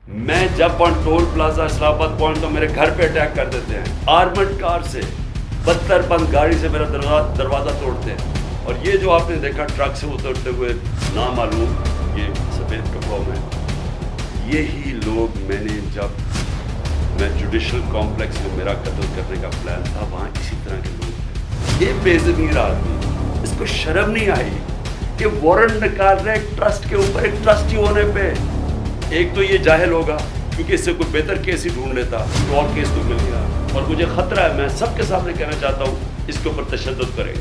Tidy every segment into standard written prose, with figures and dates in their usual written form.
میں جب وہاں ٹول پلازا اسلام آباد پہنچتا ہوں میرے گھر پہ اٹیک کر دیتے ہیں آرمڈ کار سے، بدتر بند گاڑی سے میرا دروازہ توڑتے ہیں. اور یہ جو آپ نے دیکھا ٹرک سے اترتے ہوئے نامعلوم یہ سفید کپڑوں میں، یہی لوگ میں نے جب میں جوڈیشل کمپلیکس میں میرا قتل کرنے کا پلان تھا وہاں اسی طرح کے لوگ تھے. یہ بے ضمیر آدمی، اس کو شرم نہیں آئی کہ وارنٹ نکال رہے ایک ٹرسٹ کے اوپر، ایک ٹرسٹی ہونے پہ. ایک تو یہ جاہل ہوگا کیونکہ اس سے کوئی بہتر کیس ہی ڈھونڈ لیتا، تو اور کیس تو مل گیا. اور مجھے خطرہ ہے، میں سب کے سامنے کہنا چاہتا ہوں اس کے اوپر تشدد کریں.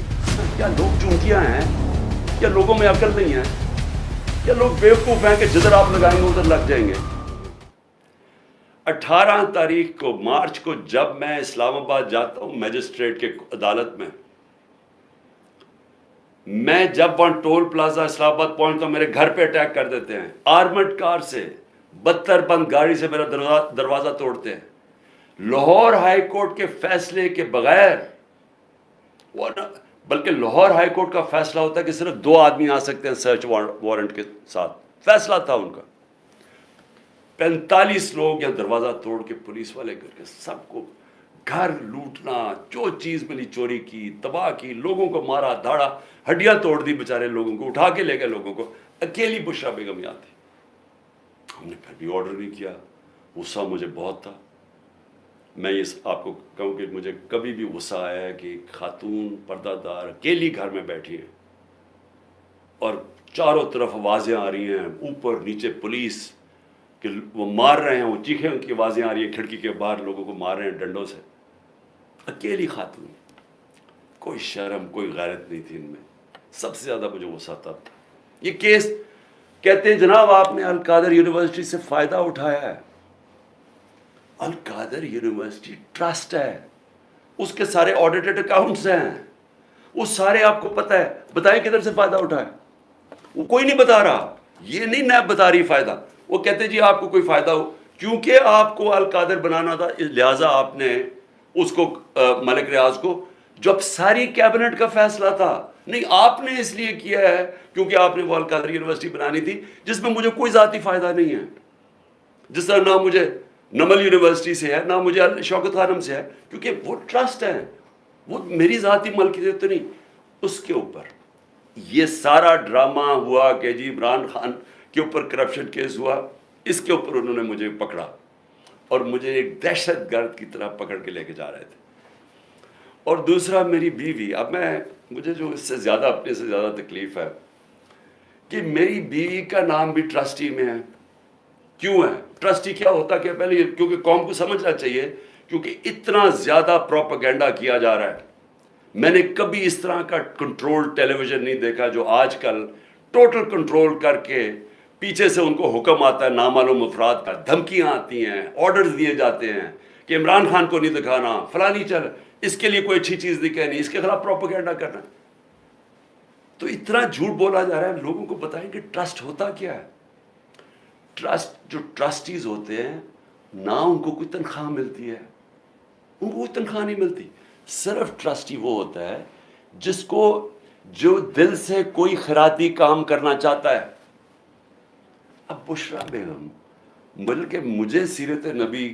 کیا لوگ چونکیاں ہیں؟ کیا لوگوں میں عقل نہیں ہے؟ کیا لوگ بیوقوف ہیں کہ جدھر آپ لگائیں گے ادھر لگ جائیں گے؟ 18 تاریخ کو مارچ کو جب میں اسلام آباد جاتا ہوں میجسٹریٹ کے عدالت میں جب وہاں ٹول پلازا اسلام آباد پہنچتا ہوں میرے گھر پہ اٹیک کر دیتے ہیں آرمڈ کار سے، بدتر بند گاڑی سے میرا دروازہ توڑتے ہیں. لاہور ہائی کورٹ کے فیصلے کے بغیر، بلکہ لاہور ہائی کورٹ کا فیصلہ ہوتا ہے کہ صرف 2 آدمی آ سکتے ہیں سرچ وارنٹ کے ساتھ، فیصلہ تھا ان کا. 45 لوگ یا دروازہ توڑ کے پولیس والے کر کے سب کو گھر لوٹنا، جو چیز ملی چوری کی، تباہ کی، لوگوں کو مارا دھاڑا، ہڈیاں توڑ دی بیچارے لوگوں کو، اٹھا کے لے گئے لوگوں کو. اکیلی بشرا بیگم یہاں تھی. ہم نے پھر بھی آرڈر نہیں کیا. غصہ مجھے بہت تھا. میں یہ آپ کو کہوں کہ مجھے کبھی بھی غصہ آیا ہے کہ خاتون پردہ دار اکیلی گھر میں بیٹھی ہیں اور چاروں طرف آوازیں آ رہی ہیں، اوپر نیچے پولیس کہ وہ مار رہے ہیں، وہ چیخیں ان کی آوازیں آ رہی ہیں کھڑکی کے باہر، لوگوں کو مار رہے ہیں ڈنڈوں سے. اکیلی خاتون، کوئی شرم کوئی غیرت نہیں تھی ان میں. سب سے زیادہ مجھے غصہ تب تھا. یہ کیس کہتے ہیں جناب آپ نے القادر یونیورسٹی سے فائدہ اٹھایا ہے. القادر یونیورسٹی ٹرسٹ ہے، اس کے سارے آڈیٹڈ اکاؤنٹس ہیں، وہ سارے آپ کو پتہ ہے. بتائیں کدھر سے فائدہ اٹھایا؟ وہ کوئی نہیں بتا رہا. یہ نہیں نیب بتا رہی فائدہ. وہ کہتے جی آپ کو کوئی فائدہ ہو، کیونکہ آپ کو القادر بنانا تھا لہٰذا آپ نے اس کو ملک ریاض کو، جب ساری کیبنٹ کا فیصلہ تھا. نہیں، آپ نے اس لیے کیا ہے کیونکہ آپ نے وہ القادر یونیورسٹی بنانی تھی جس میں مجھے کوئی ذاتی فائدہ نہیں ہے. جس طرح نہ مجھے نمل یونیورسٹی سے ہے، نہ مجھے شوکت خانم سے ہے، کیونکہ وہ ٹرسٹ ہے، وہ میری ذاتی ملکیت تو نہیں. اس کے اوپر یہ سارا ڈرامہ ہوا کہ جی عمران خان کے اوپر کرپشن کیس ہوا، اس کے اوپر انہوں نے مجھے پکڑا اور مجھے ایک دہشت گرد کی طرح پکڑ کے لے کے جا رہے تھے. اور دوسرا میری بیوی، اب مجھے جو اس سے زیادہ اپنے سے زیادہ تکلیف ہے کہ میری بیوی کا نام بھی ٹرسٹی میں ہے. کیوں ہے؟ ٹرسٹی کیا ہوتا کیا پہلے، کیونکہ قوم کو سمجھنا چاہیے، کیونکہ اتنا زیادہ پروپیگنڈا کیا جا رہا ہے. میں نے کبھی اس طرح کا کنٹرول ٹیلی ویژن نہیں دیکھا جو آج کل ٹوٹل کنٹرول کر کے پیچھے سے ان کو حکم آتا ہے نامعلوم افراد کا، دھمکیاں آتی ہیں، آرڈرز دیے جاتے ہیں کہ عمران خان کو نہیں دکھانا، فلانی چل اس کے لیے کوئی اچھی چیز نہیں کہنی، اس کے خلاف پروپیگنڈا کرنا. تو اتنا جھوٹ بولا جا رہا ہے. لوگوں کو بتائیں کہ ٹرسٹ ہوتا کیا ہے. ٹرسٹ، جو ٹرسٹیز ہوتے ہیں نہ ان کو کوئی تنخواہ ملتی ہے، ان کو کوئی تنخواہ نہیں ملتی. صرف ٹرسٹی وہ ہوتا ہے جس کو جو دل سے کوئی خیراتی کام کرنا چاہتا ہے. اب بشرا بیگم، بلکہ مجھے سیرت نبی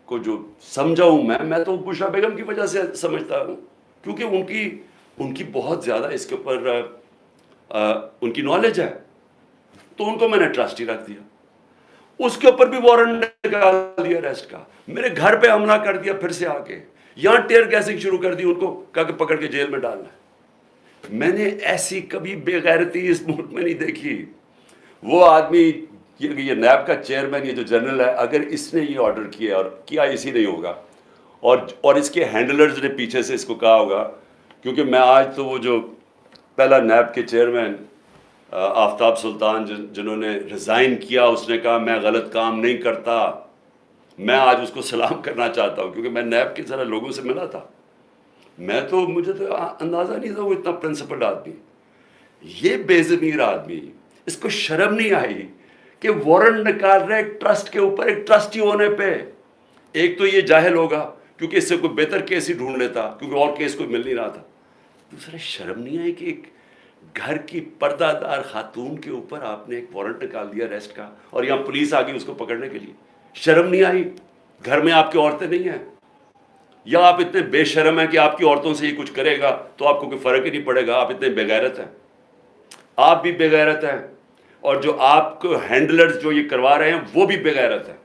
کو جو سمجھا ہوں میں تو بشرا بیگم کی وجہ سے سمجھتا ہوں، کیونکہ ان کی بہت زیادہ اس کے اوپر ان کی نالج ہے، تو ان کو میں نے ٹرسٹی رکھ دیا. اس کے اوپر بھی وارنٹ نکال دیا اریسٹ کا، میرے گھر پہ حملہ کر دیا پھر سے آ کے، یہاں ٹیئر گیسنگ شروع کر دی، ان کو کہا کہ پکڑ کے جیل میں ڈالنا ہے. میں نے ایسی کبھی بے غیرتی اس ملک میں نہیں دیکھی. وہ آدمی یہ نیب کا چیئرمین، یہ جو جنرل ہے، اگر اس نے یہ آرڈر کیا اور کیا اسی نہیں ہوگا، اور اس کے ہینڈلرز نے پیچھے سے اس کو کہا ہوگا، کیونکہ میں آج تو وہ جو پہلا نیب کے چیئرمین آفتاب سلطان جنہوں نے ریزائن کیا، اس نے کہا میں غلط کام نہیں کرتا. میں آج اس کو سلام کرنا چاہتا ہوں کیونکہ میں نیب کے ذرا لوگوں سے ملا تھا. مجھے تو اندازہ نہیں تھا وہ اتنا پرنسپل آدمی. یہ بے ضمیر آدمی، اس کو شرم نہیں آئی کہ وارنٹ نکال رہے ایک ٹرسٹ کے اوپر، ایک ٹرسٹی ہونے پہ. ایک تو یہ جاہل ہوگا کیونکہ اس سے کوئی بہتر کیس ہی ڈھونڈ لیتا، کیونکہ اور کیس کوئی مل نہیں رہا تھا. دوسرا شرم نہیں آئی کہ ایک گھر کی پردہ دار خاتون کے اوپر آپ نے ایک وارنٹ نکال دیا اریسٹ کا، اور یہاں پولیس آ گئی اس کو پکڑنے کے لیے. شرم نہیں آئی؟ گھر میں آپ کی عورتیں نہیں ہیں؟ یا آپ اتنے بے شرم ہیں کہ آپ کی عورتوں سے یہ کچھ کرے گا تو آپ کو کوئی فرق ہی نہیں پڑے گا؟ آپ اتنے بے غیرت ہیں، آپ بھی بے غیرت ہیں، اور جو آپ کو ہینڈلرز جو یہ کروا رہے ہیں وہ بھی بے غیرت ہیں،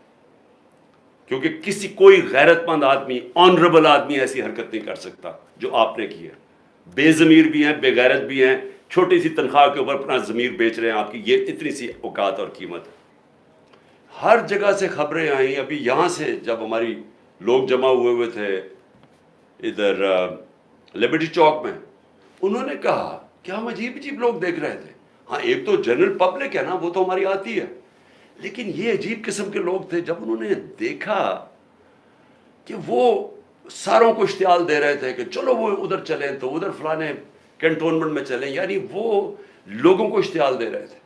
کیونکہ کوئی غیرت مند آدمی، آنریبل آدمی ایسی حرکت نہیں کر سکتا جو آپ نے کی ہے۔ بے ضمیر بھی ہیں، بے غیرت بھی ہیں، چھوٹی سی تنخواہ کے اوپر اپنا ضمیر بیچ رہے ہیں آپ کی، یہ اتنی سی اوقات اور قیمت ہے۔ ہر جگہ سے خبریں آئیں، ابھی یہاں سے جب ہماری لوگ جمع ہوئے تھے ادھر لبرٹی چوک میں، انہوں نے کہا کہ ہم عجیب عجیب لوگ دیکھ رہے تھے۔ ہاں ایک تو جنرل پبلک ہے نا، وہ تو ہماری آتی ہے، لیکن یہ عجیب قسم کے لوگ تھے جب انہوں نے دیکھا کہ وہ ساروں کو اشتعال دے رہے تھے کہ چلو وہ ادھر چلیں تو ادھر فلانے کنٹونمنٹ میں چلیں، یعنی وہ لوگوں کو اشتعال دے رہے تھے۔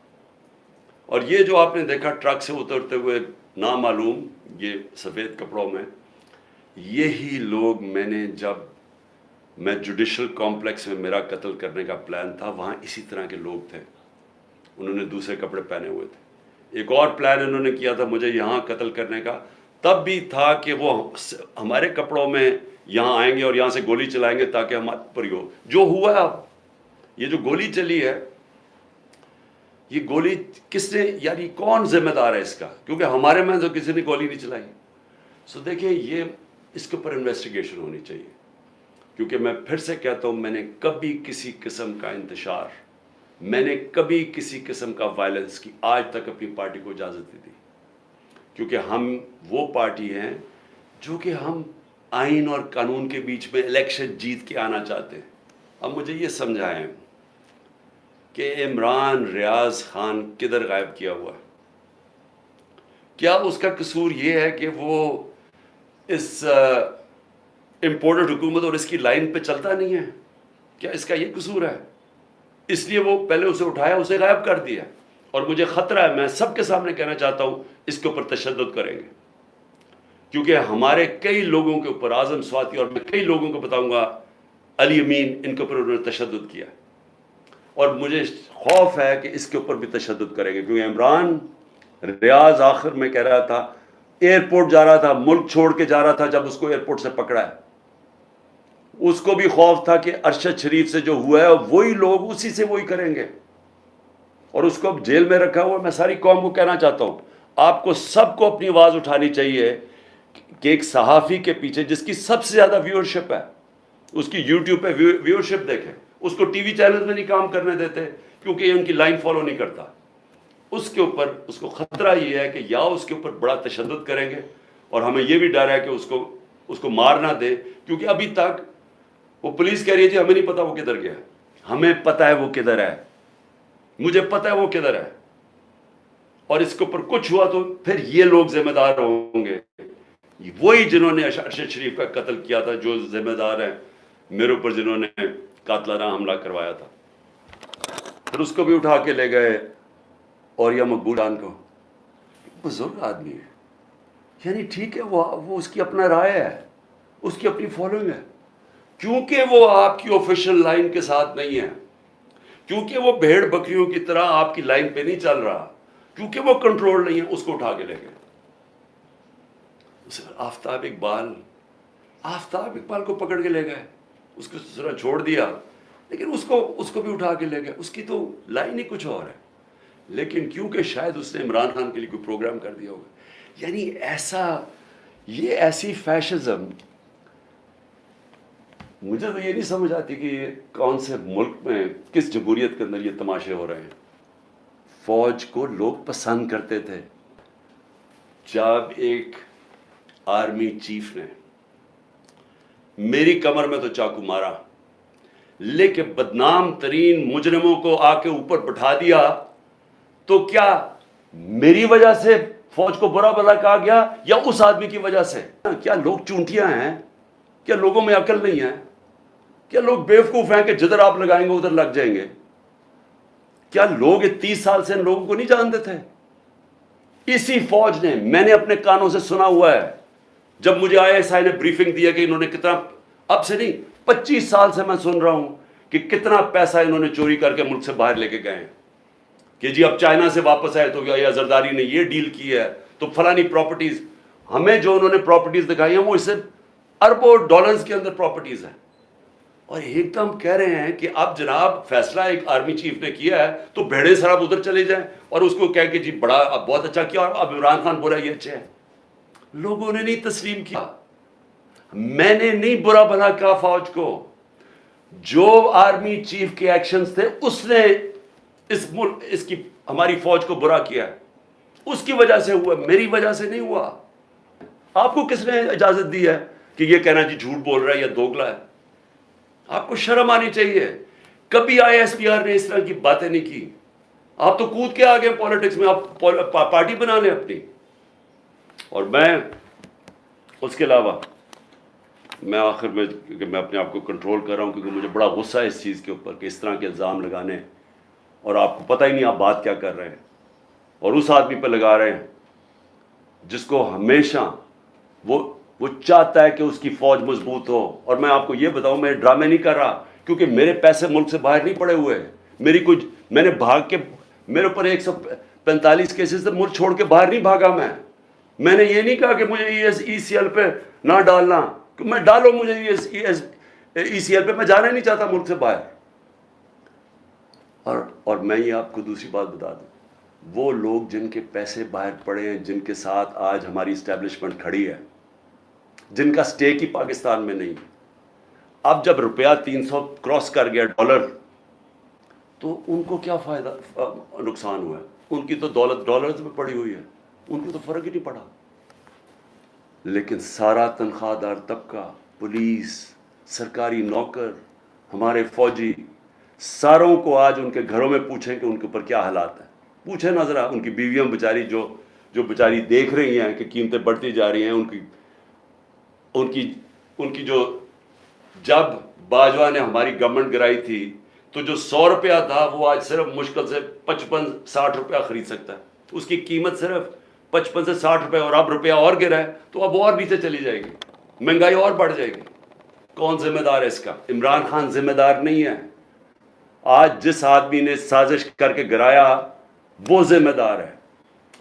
اور یہ جو آپ نے دیکھا ٹرک سے اترتے ہوئے نامعلوم یہ سفید کپڑوں میں، یہی لوگ جب میں جوڈیشل کمپلیکس میں میرا قتل کرنے کا پلان تھا، وہاں اسی طرح کے لوگ تھے، انہوں نے دوسرے کپڑے پہنے ہوئے تھے۔ ایک اور پلان انہوں نے کیا تھا مجھے یہاں قتل کرنے کا، تب بھی تھا کہ وہ ہمارے کپڑوں میں یہاں آئیں گے اور یہاں سے گولی چلائیں گے تاکہ ہمارے پر ہی ہو۔ جو ہوا ہے اب، یہ جو گولی چلی ہے، یہ گولی کس نے، یعنی کون ذمہ دار ہے اس کا؟ کیونکہ ہمارے میں تو کسی نے گولی نہیں چلائی۔ سو دیکھیں، یہ اس کے اوپر انویسٹیگیشن ہونی چاہیے، کیونکہ میں پھر سے کہتا ہوں، میں نے کبھی کسی قسم کا انتشار، میں نے کبھی کسی قسم کا وائلنس کی آج تک اپنی پارٹی کو اجازت نہیں دی، کیونکہ ہم وہ پارٹی ہیں جو کہ ہم آئین اور قانون کے بیچ میں الیکشن جیت کے آنا چاہتے ہیں۔ اب مجھے یہ سمجھائیں کہ عمران ریاض خان کدھر غائب کیا ہوا ہے؟ کیا اس کا قصور یہ ہے کہ وہ اس امپورٹڈ حکومت اور اس کی لائن پہ چلتا نہیں ہے؟ کیا اس کا یہ قصور ہے؟ اس لیے وہ پہلے اسے اٹھایا، اسے غائب کر دیا، اور مجھے خطرہ ہے، میں سب کے سامنے کہنا چاہتا ہوں، اس کے اوپر تشدد کریں گے، کیونکہ ہمارے کئی لوگوں کے اوپر، اعظم سواتی اور میں کئی لوگوں کو بتاؤں گا، علی امین، ان کے اوپر انہوں نے تشدد کیا، اور مجھے خوف ہے کہ اس کے اوپر بھی تشدد کریں گے، کیونکہ عمران ریاض آخر میں کہہ رہا تھا، ایئرپورٹ جا رہا تھا، ملک چھوڑ کے جا رہا تھا، جب اس کو ایئرپورٹ سے پکڑا ہے، اس کو بھی خوف تھا کہ ارشد شریف سے جو ہوا ہے وہی لوگ اسی سے وہی کریں گے، اور اس کو اب جیل میں رکھا ہوا۔ میں ساری قوم کو کہنا چاہتا ہوں، آپ کو سب کو اپنی آواز اٹھانی چاہیے کہ ایک صحافی کے پیچھے جس کی سب سے زیادہ ویورشپ ہے، اس کی یوٹیوب پہ ویورشپ دیکھیں، اس کو ٹی وی چینل میں نہیں کام کرنے دیتے کیونکہ یہ ان کی لائن فالو نہیں کرتا، اس کے اوپر اس کو خطرہ یہ ہے کہ یا اس کے اوپر بڑا تشدد کریں گے، اور ہمیں یہ بھی ڈر ہے کہ اس کو مار نہ دے، کیونکہ ابھی تک وہ پولیس کہہ رہی ہے جی ہمیں نہیں پتا وہ کدھر گیا، ہمیں پتا ہے وہ کدھر ہے، مجھے پتا ہے وہ کدھر ہے، اور اس کے اوپر کچھ ہوا تو پھر یہ لوگ ذمہ دار ہوں گے، وہی جنہوں نے ارشد شریف کا قتل کیا تھا، جو ذمہ دار ہیں میرے اوپر، جنہوں نے قاتلانہ حملہ کروایا تھا، پھر اس کو بھی اٹھا کے لے گئے، اور یا مقبول خان کو، بزرگ آدمی ہے، یعنی ٹھیک ہے، وہ اس کی اپنا رائے ہے، اس کی اپنی فالوئنگ ہے، کیونکہ وہ آپ کی آفیشیل لائن کے ساتھ نہیں ہے، کیونکہ وہ بھیڑ بکریوں کی طرح آپ کی لائن پہ نہیں چل رہا، کیونکہ وہ کنٹرول نہیں ہے، اس کو اٹھا کے لے گئے۔ آفتاب اقبال کو پکڑ کے لے گئے، اس کو ذرا چھوڑ دیا، لیکن اس کو بھی اٹھا کے لے گئے، اس کی تو لائن ہی کچھ اور ہے، لیکن کیونکہ شاید اس نے عمران خان کے لیے کوئی پروگرام کر دیا ہوگا، یعنی یہ ایسی فیشزم، مجھے تو یہ نہیں سمجھ آتی کہ یہ کون سے ملک میں، کس جمہوریت کے اندر یہ تماشے ہو رہے ہیں۔ فوج کو لوگ پسند کرتے تھے، جب ایک آرمی چیف نے میری کمر میں تو چاقو مارا، لیکن بدنام ترین مجرموں کو آ کے اوپر بٹھا دیا، تو کیا میری وجہ سے فوج کو برا بھلا کہا گیا یا اس آدمی کی وجہ سے؟ کیا لوگ چونٹیاں ہیں؟ کیا لوگوں میں عقل نہیں ہے؟ کیا لوگ بیوقوف ہیں کہ جدھر آپ لگائیں گے ادھر لگ جائیں گے؟ کیا لوگ 30 سال سے ان لوگوں کو نہیں جانتے تھے؟ اسی فوج نے، میں نے اپنے کانوں سے سنا ہوا ہے، جب مجھے ISI نے بریفنگ دیا کہ انہوں نے کتنا، اب سے نہیں 25 سال سے میں سن رہا ہوں کہ کتنا پیسہ انہوں نے چوری کر کے ملک سے باہر لے کے گئے ہیں، کہ جی اب چائنا سے واپس آئے تو یا زرداری نے یہ ڈیل کی ہے تو فلانی پراپرٹیز، ہمیں جو انہوں نے پراپرٹیز دکھائی ہیں وہ اس سے اربوں ڈالرز کے اندر پراپرٹیز ہیں، اور ایک تو ہم کہہ رہے ہیں کہ اب جناب فیصلہ ایک آرمی چیف نے کیا ہے تو بھیڑے سراب ادھر چلے جائیں اور اس کو کہہ کہ جی بڑا اب بہت اچھا کیا، اور اب عمران خان برا یہ اچھا ہے. لوگوں نے نہیں تسلیم کیا. میں نے نہیں برا بھلا کہا فوج کو. جو آرمی چیف کے ایکشنز تھے اس نے اس کی ہماری فوج کو برا کیا ہے، اس کی وجہ سے ہوا، میری وجہ سے نہیں ہوا. آپ کو کس نے اجازت دی ہے کہ یہ کہنا جی جھوٹ بول رہا ہے یا دوگلا ہے؟ آپ کو شرم آنی چاہیے. کبھی آئی ایس پی آر نے اس طرح کی باتیں نہیں کی. آپ تو کود کے آگے پالیٹکس میں، آپ پارٹی بنا لیں اپنی. اور میں اس کے علاوہ میں آخر میں کہ میں اپنے آپ کو کنٹرول کر رہا ہوں کیونکہ مجھے بڑا غصہ ہے اس چیز کے اوپر کہ اس طرح کے الزام لگانے، اور آپ کو پتہ ہی نہیں آپ بات کیا کر رہے ہیں، اور اس آدمی پہ لگا رہے ہیں جس کو ہمیشہ وہ چاہتا ہے کہ اس کی فوج مضبوط ہو. اور میں آپ کو یہ بتاؤں میں ڈرامے نہیں کر رہا، کیونکہ میرے پیسے ملک سے باہر نہیں پڑے ہوئے. میں نے بھاگ کے، میرے اوپر 145 کیسز سے ملک چھوڑ کے باہر نہیں بھاگا. میں نے یہ نہیں کہا کہ مجھے ای سی ایل پہ نہ ڈالنا، کہ میں ڈالو مجھے ای سی ایل پہ، میں جانا ہی نہیں چاہتا ملک سے باہر. اور میں یہ آپ کو دوسری بات بتا دوں، وہ لوگ جن کے پیسے باہر پڑے ہیں، جن کے ساتھ آج ہماری اسٹیبلشمنٹ کھڑی ہے، جن کا سٹیک ہی پاکستان میں نہیں، اب جب روپیہ 300 کراس کر گیا ڈالر، تو ان کو کیا فائدہ نقصان ہوا ہے؟ ان کی تو دولت ڈالرز میں پڑی ہوئی ہے، ان کو تو فرق ہی نہیں پڑا. لیکن سارا تنخواہ دار طبقہ، پولیس، سرکاری نوکر، ہمارے فوجی، ساروں کو آج ان کے گھروں میں پوچھیں کہ ان کے اوپر کیا حالات ہیں. پوچھیں نہ ذرا ان کی بیویاں بیچاری جو بیچاری دیکھ رہی ہیں کہ قیمتیں بڑھتی جا رہی ہیں. ان کی جو، جب باجوہ نے ہماری گورنمنٹ گرائی تھی تو جو 100 روپیہ تھا وہ آج صرف مشکل سے 55-60 روپیہ خرید سکتا ہے. اس کی قیمت صرف 55 سے 60 روپے، اور اب روپیہ اور گرا ہے تو اب اور نیچے چلی جائے گی، مہنگائی اور بڑھ جائے گی. کون ذمہ دار ہے اس کا؟ عمران خان ذمہ دار نہیں ہے. آج جس آدمی نے سازش کر کے گرایا وہ ذمہ دار ہے.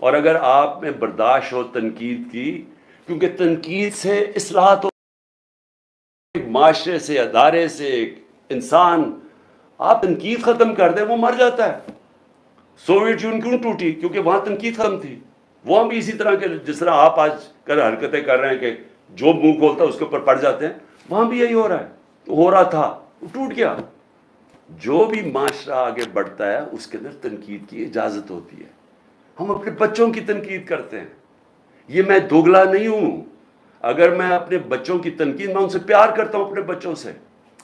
اور اگر آپ میں برداشت ہو تنقید کی، کیونکہ تنقید سے اصلاحات ہو، ایک معاشرے سے، ادارے سے، ایک انسان، آپ تنقید ختم کر دیں وہ مر جاتا ہے. سوویت یونین کیوں ٹوٹی؟ کیونکہ وہاں تنقید ختم تھی. وہاں بھی اسی طرح کے، جس طرح آپ آج کل حرکتیں کر رہے ہیں کہ جو منہ کھولتا ہے اس کے اوپر پڑ جاتے ہیں، وہاں بھی یہی ہو رہا ہے، ہو رہا تھا، وہ ٹوٹ گیا. جو بھی معاشرہ آگے بڑھتا ہے اس کے اندر تنقید کی اجازت ہوتی ہے. ہم اپنے بچوں کی تنقید کرتے ہیں. یہ میں دوگلا نہیں ہوں. اگر میں اپنے بچوں کی تنقید، میں ان سے پیار کرتا ہوں، اپنے بچوں سے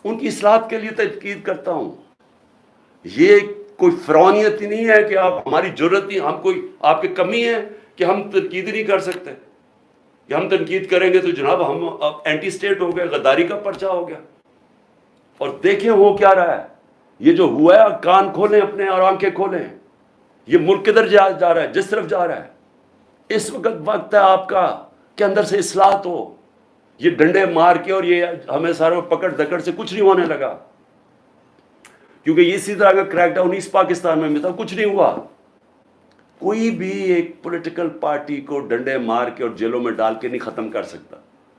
ان کی اصلاحات کے لیے تنقید کرتا ہوں. یہ کوئی فرعونیت ہی نہیں ہے کہ آپ، ہماری ضرورت نہیں، ہم کوئی آپ کی کمی ہے کہ ہم تنقید نہیں کر سکتے، کہ ہم تنقید کریں گے تو جناب ہم اب اینٹی اسٹیٹ ہو گئے، غداری کا پرچہ ہو گیا. اور دیکھیں ہو کیا رہا ہے. یہ جو ہوا ہے، کان کھولیں اپنے اور آنکھیں کھولیں. یہ ملک کدھر جا رہا ہے؟ جس طرف جا رہا ہے. اس وقت ہے آپ کا کہ اندر سے اصلاحات ہو. یہ ڈنڈے مار کے اور یہ ہمیں سارے پکڑ دکڑ سے کچھ نہیں ہونے لگا، کیونکہ اسی طرح کا کریک ڈاؤن ایسٹ پاکستان میں بھی تھا، کچھ نہیں ہوا. کوئی بھی ایک پولیٹیکل پارٹی کو ڈنڈے مار کے اور جیلوں میں ڈال کے نہیں ختم کر سکتا.